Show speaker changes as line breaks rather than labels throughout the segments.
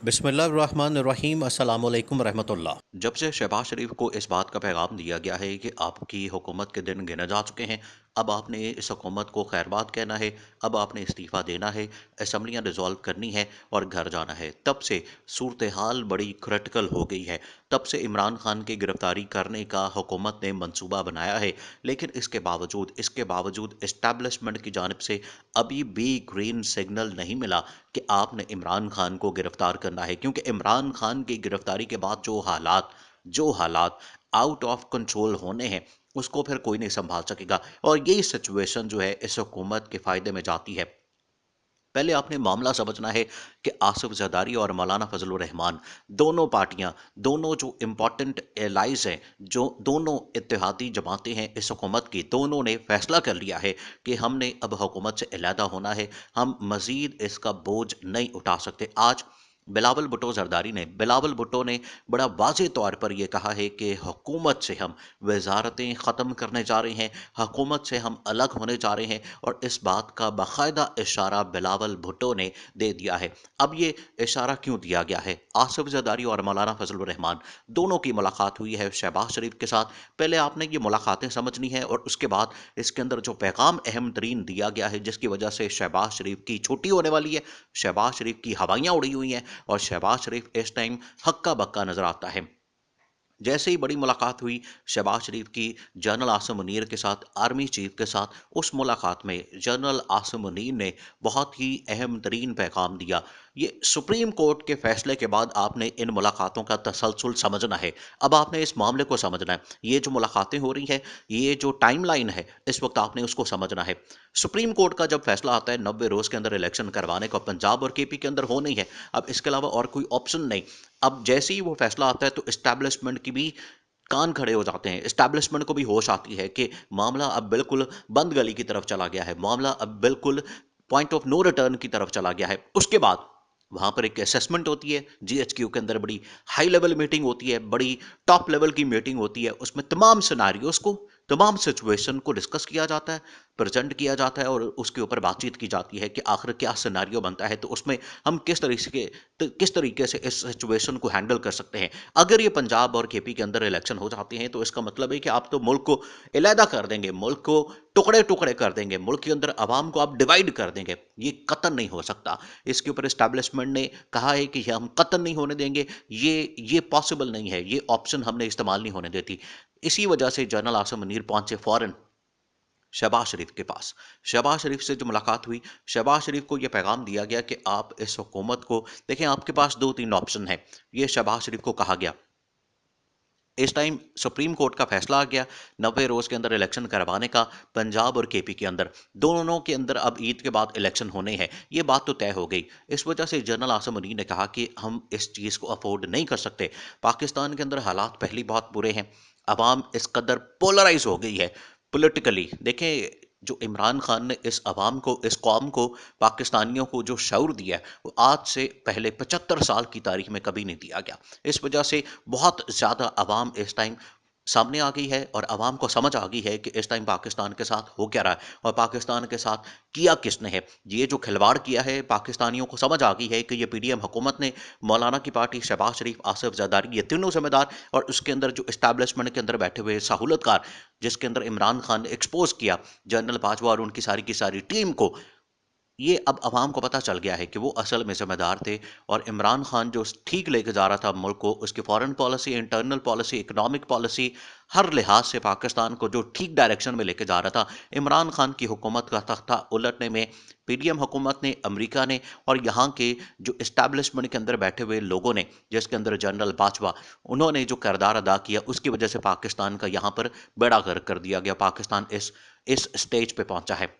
बिस्मिल्लाहिर्रहमानिर्रहीम अस्सलाम वालेकुम रहमतुल्लाह।
जब से शहबाज शरीफ को इस बात का पैगाम दिया गया है कि आपकी हुकूमत के दिन गिने जा चुके हैं, अब आपने इस हुकूमत को खैरबाद कहना है, अब आपने इस्तीफ़ा देना है, असम्बलियाँ डिज़ॉल्व करनी है और घर जाना है। तब से सूरत हाल बड़ी क्रिटिकल हो गई है। तब से इमरान खान की गिरफ्तारी करने का हुकूमत ने मंसूबा बनाया है, लेकिन इसके बावजूद इस्टेब्लिशमेंट की जानिब से अभी भी ग्रीन सिग्नल नहीं मिला कि आपने इमरान खान को गिरफ्तार करना है, क्योंकि इमरान खान की गिरफ्तारी के बाद जो हालात आउट ऑफ कंट्रोल होने हैं, उसको फिर कोई नहीं संभाल सकेगा। और यही सिचुएशन जो है इस हुकूमत के फायदे में जाती है। पहले आपने मामला समझना है कि आसिफ जरदारी और मौलाना फजलुर रहमान, दोनों पार्टियां, दोनों जो इम्पोर्टेंट एलाइज हैं, जो दोनों इत्तेहादी जमातें हैं इस हुकूमत की, दोनों ने फैसला कर लिया है कि हमने अब हुकूमत से अलहदा होना है। हम मजीद इसका बोझ नहीं उठा सकते। आज बिलावल भुट्टो ने बड़ा वाज़ेह तौर पर यह कहा है कि हुकूमत से हम वजारतें ख़त्म करने जा रहे हैं, हुकूमत से हम अलग होने जा रहे हैं, और इस बात का बाकायदा इशारा बिलावल भुट्टो ने दे दिया है। अब ये इशारा क्यों दिया गया है? आसिफ जरदारी और मौलाना फजलुर रहमान दोनों की मुलाकात हुई है शहबाज शरीफ के साथ। पहले आपने ये मुलाकातें समझनी है और उसके बाद इसके अंदर जो पैगाम अहम तरीन दिया गया है, जिसकी वजह से शहबाज शरीफ की छुट्टी होने वाली है, शहबाज शरीफ की हवाइयाँ उड़ी हुई हैं और शहबाज शरीफ इस टाइम हक्का बक्का नजर आता है। जैसे ही बड़ी मुलाकात हुई शहबाज शरीफ की जनरल आसिम मुनीर के साथ, आर्मी चीफ के साथ, उस मुलाकात में जनरल आसिम मुनीर ने बहुत ही अहम तरीन पैगाम दिया। ये सुप्रीम कोर्ट के फैसले के बाद आपने इन मुलाकातों का तसलसल समझना है। अब आपने इस मामले को समझना है। ये जो मुलाकातें हो रही हैं, ये जो टाइम लाइन है, इस वक्त आपने उसको समझना है। सुप्रीम कोर्ट का जब फैसला आता है 90 रोज़ के अंदर इलेक्शन करवाने का, पंजाब और केपी के अंदर हो नहीं है, अब इसके अलावा और कोई ऑप्शन नहीं। अब जैसे ही वो फैसला आता है तो इस्टेब्लिशमेंट की भी कान खड़े हो जाते हैं, इस्टेब्लिशमेंट को भी होश आती है कि मामला अब बिल्कुल बंद गली की तरफ चला गया है, मामला अब बिल्कुल पॉइंट ऑफ नो रिटर्न की तरफ चला गया है। उसके बाद वहां पर एक असेसमेंट होती है, जीएचक्यू के अंदर बड़ी हाई लेवल मीटिंग होती है, बड़ी टॉप लेवल की मीटिंग होती है। उसमें तमाम सिनारियोस को, तमाम सिचुएशन को डिस्कस किया जाता है, प्रेजेंट किया जाता है और उसके ऊपर बातचीत की जाती है कि आखिर क्या सिनारियो बनता है, तो उसमें हम किस तरीके से इस सिचुएशन को हैंडल कर सकते हैं। अगर ये पंजाब और केपी के अंदर इलेक्शन हो जाते हैं तो इसका मतलब है कि आप तो मुल्क को अलहदा कर देंगे, मुल्क को टुकड़े टुकड़े कर देंगे, मुल्क के अंदर आवाम को आप डिवाइड कर देंगे। ये कतन नहीं हो सकता। इसके ऊपर इस्टेब्लिशमेंट ने कहा है कि हम कतन नहीं होने देंगे, ये पॉसिबल नहीं है, ये ऑप्शन हमने इस्तेमाल नहीं होने देती। इसी वजह से जनरल आसिम मुनीर पहुंचे फौरन शहबाज शरीफ के पास। शहबाज शरीफ से जो मुलाकात हुई, शहबाज शरीफ को यह पैगाम दिया गया कि आप इस हुकूमत को देखें, आपके पास दो तीन ऑप्शन है। ये शहबाज शरीफ को कहा गया। इस टाइम सुप्रीम कोर्ट का फैसला आ गया 90 रोज के अंदर इलेक्शन करवाने का, पंजाब और केपी के अंदर, दोनों के अंदर अब ईद के बाद इलेक्शन होने हैं। ये बात तो तय हो गई। इस वजह से जनरल आसिम मुनीर ने कहा कि हम इस चीज़ को अफोर्ड नहीं कर सकते। पाकिस्तान के अंदर हालात पहले ही बहुत बुरे हैं, अवाम इस कदर पोलराइज हो गई है पोलिटिकली। देखें, जो इमरान खान ने इस अवाम को, इस कौम को, पाकिस्तानियों को जो शऊर दिया है, वो आज से पहले 75 साल की तारीख में कभी नहीं दिया गया। इस वजह से बहुत ज़्यादा अवाम इस टाइम सामने आ गई है और अवाम को समझ आ गई है कि इस टाइम पाकिस्तान के साथ हो क्या रहा है और पाकिस्तान के साथ किया किसने है। ये जो खिलवाड़ किया है, पाकिस्तानियों को समझ आ गई है कि ये पीडीएम हुकूमत ने, मौलाना की पार्टी, शहबाज शरीफ, आसिफ जरदारी, ये तीनों जिम्मेदार, और उसके अंदर जो इस्टेब्लिशमेंट के अंदर बैठे हुए सहूलतकार, जिसके अंदर इमरान खान ने एक्सपोज किया जनरल बाजवा और उनकी सारी की सारी टीम को, ये अब अवाम को पता चल गया है कि वो असल में ज़िम्मेदार थे। और इमरान खान जो ठीक लेके जा रहा था मुल्क को, उसकी foreign policy, internal policy, economic policy, हर लिहाज से पाकिस्तान को जो ठीक डायरेक्शन में लेके जा रहा था, इमरान खान की हुकूमत का तख्ता उलटने में पीडीएम हुकूमत ने, अमेरिका ने और यहाँ के जो इस्टेब्लिशमेंट के अंदर बैठे हुए लोगों ने, जिसके अंदर जनरल बाजवा, उन्होंने जो किरदार अदा किया, उसकी वजह से पाकिस्तान का यहाँ पर बेड़ा गर्क कर दिया गया। पाकिस्तान इस स्टेज पे पहुंचा है।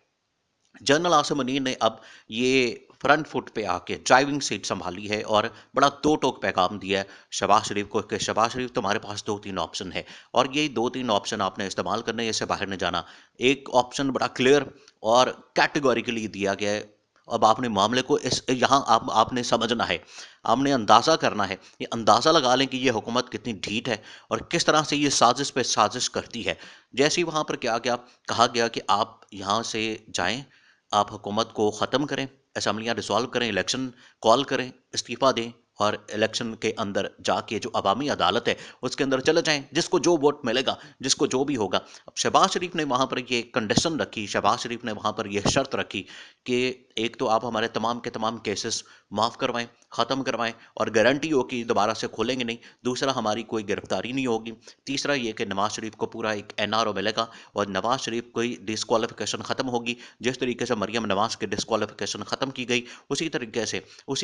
जनरल आसिम मुनीर ने अब ये फ्रंट फुट पे आके ड्राइविंग सीट संभाली है और बड़ा दो टोक पैगाम दिया है शहबाज शरीफ को कि शहबाज शरीफ, तुम्हारे पास दो तीन ऑप्शन है और यही दो तीन ऑप्शन आपने इस्तेमाल करने हैं, इससे बाहर नहीं जाना। एक ऑप्शन बड़ा क्लियर और कैटेगोरिकली दिया गया है। अब आपने मामले को इस यहाँ आपने समझना है, आपने अंदाज़ा करना है, ये अंदाज़ा लगा लें कि ये हुकूमत कितनी ढीठ है और किस तरह से ये साजिश पे साजिश करती है। जैसे ही वहाँ पर क्या गया, कहा गया कि आप यहाँ से जाएं, आप हुकूमत को ख़त्म करें, असम्बलियाँ डिसॉल्व करें, इलेक्शन कॉल करें, इस्तीफ़ा दें, और इलेक्शन के अंदर जाके जो अवामी अदालत है उसके अंदर चले जाएं, जिसको जो वोट मिलेगा, जिसको जो भी होगा। अब शहबाज शरीफ ने वहाँ पर ये कंडीशन रखी, शहबाज शरीफ ने वहाँ पर यह शर्त रखी कि एक तो आप हमारे तमाम के तमाम केसेस माफ़ करवाएं, ख़त्म करवाएं और गारंटी हो कि दोबारा से खोलेंगे नहीं। दूसरा, हमारी कोई गिरफ्तारी नहीं होगी। तीसरा ये कि नवाज शरीफ को पूरा एक एनआरओ मिलेगा और नवाज शरीफ की डिस्क्वालिफिकेशन ख़त्म होगी। जिस तरीके से मरियम नवाज की डिस्क्वालिफिकेशन ख़त्म की गई, उसी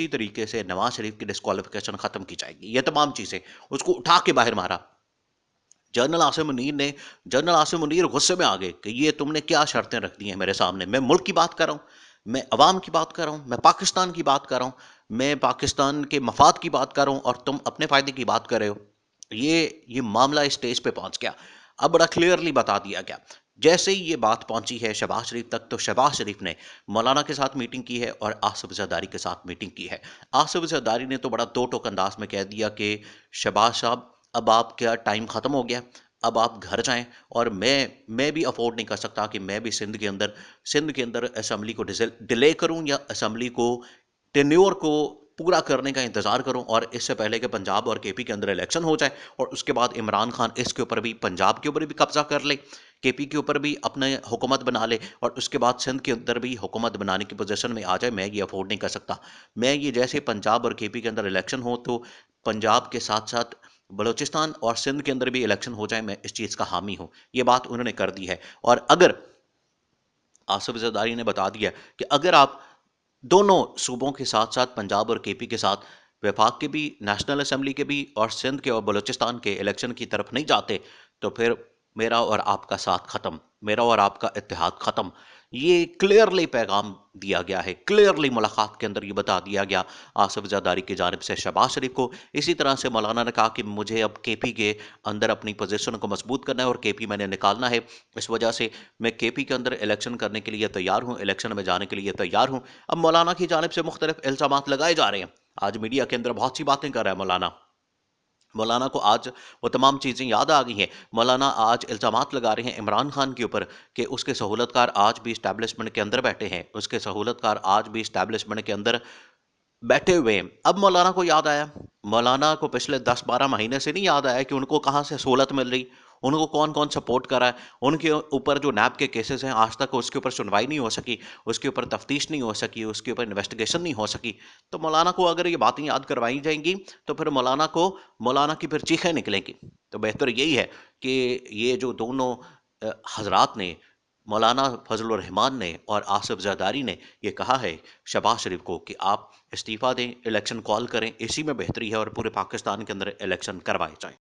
तरीके से नवाज शरीफ की डिस्क्वालिफिकेशन ख़त्म की जाएगी। ये तमाम चीज़ें उसको उठा के बाहर मारा। जनरल आसिम मुनीर गुस्से में आ गए कि ये तुमने क्या शर्तें रख दी हैं मेरे सामने। मैं मुल्क की बात कर रहा हूँ, मैं अवाम की बात कर रहा हूँ, मैं पाकिस्तान की बात कर रहा हूँ, मैं पाकिस्तान के मफाद की बात कर रहा हूँ और तुम अपने फ़ायदे की बात कर रहे हो। ये मामला इस स्टेज पे पहुंच गया। अब बड़ा क्लियरली बता दिया गया। जैसे ही ये बात पहुंची है शहबाज शरीफ तक, तो शहबाज शरीफ ने मौलाना के साथ मीटिंग की है और आसिफ जरदारी के साथ मीटिंग की है। आसिफ जरदारी ने तो बड़ा दो टोक अंदाज में कह दिया कि शहबाज साहब, अब आपका टाइम ख़त्म हो गया, अब आप घर जाएं और मैं भी अफोर्ड नहीं कर सकता कि मैं भी सिंध के अंदर असम्बली को डिले करूं या असम्बली को टेन्योर को पूरा करने का इंतजार करूं, और इससे पहले कि पंजाब और केपी के अंदर इलेक्शन हो जाए और उसके बाद इमरान खान इसके ऊपर भी, पंजाब के ऊपर भी कब्जा कर ले, केपी के ऊपर भी अपने हुकूमत बना ले और उसके बाद सिंध के अंदर भी हुकूमत बनाने की पोजीशन में आ जाए, मैं ये अफोर्ड नहीं कर सकता। मैं ये जैसे पंजाब और केपी के अंदर इलेक्शन हो तो पंजाब के साथ साथ बलूचिस्तान और सिंध के अंदर भी इलेक्शन हो जाए, मैं इस चीज़ का हामी हूँ। ये बात उन्होंने कर दी है। और अगर आसिफ जरदारी ने बता दिया कि अगर आप दोनों सूबों के साथ साथ पंजाब और केपी के साथ, वफाक के भी, नेशनल असम्बली के भी और सिंध के और बलूचिस्तान के इलेक्शन की तरफ नहीं जाते, तो फिर मेरा और आपका साथ ख़त्म, मेरा और आपका इत्तेहाद ख़त्म। ये क्लियरली पैगाम दिया गया है, क्लियरली मुलाकात के अंदर ये बता दिया गया आसिफ जरदारी की जानिब से शहबाज शरीफ को। इसी तरह से मौलाना ने कहा कि मुझे अब केपी के अंदर अपनी पोजीशन को मजबूत करना है और केपी मैंने निकालना है। इस वजह से मैं केपी के अंदर इलेक्शन करने के लिए तैयार हूँ, इलेक्शन में जाने के लिए तैयार हूँ। अब मौलाना की जानिब से मुख्तलिफ इल्ज़ामात लगाए जा रहे हैं। आज मीडिया के अंदर बहुत सी बातें कर रहा है मौलाना। मौलाना को आज वो तमाम चीज़ें याद आ गई हैं। मौलाना आज इल्ज़ामात लगा रहे हैं इमरान खान के ऊपर कि उसके सहूलतकार आज भी इस्टेब्लिशमेंट के अंदर बैठे हैं, उसके सहूलतकार आज भी इस्टेब्लिशमेंट के अंदर बैठे हुए हैं। अब मौलाना को याद आया, मौलाना को पिछले 10-12 महीने से नहीं याद आया कि उनको कहाँ से सहूलत मिल रही, उनको कौन-कौन सपोर्ट कर रहा है। उनके ऊपर जो नैब के केसेस हैं आज तक उसके ऊपर सुनवाई नहीं हो सकी, उसके ऊपर तफ्तीश नहीं हो सकी, उसके ऊपर इन्वेस्टिगेशन नहीं हो सकी। तो मौलाना को अगर ये बातें याद करवाई जाएँगी तो फिर मौलाना की फिर चीखें निकलेंगी। तो बेहतर यही है कि ये जो दोनों हज़रात ने, मौलाना फजल रहमान ने और आसिफ जरदारी ने ये कहा है शहबाज शरीफ को कि आप इस्तीफ़ा दें, इलेक्शन कॉल करें, इसी में बेहतरी है और पूरे पाकिस्तान के अंदर इलेक्शन करवाए जाएँ।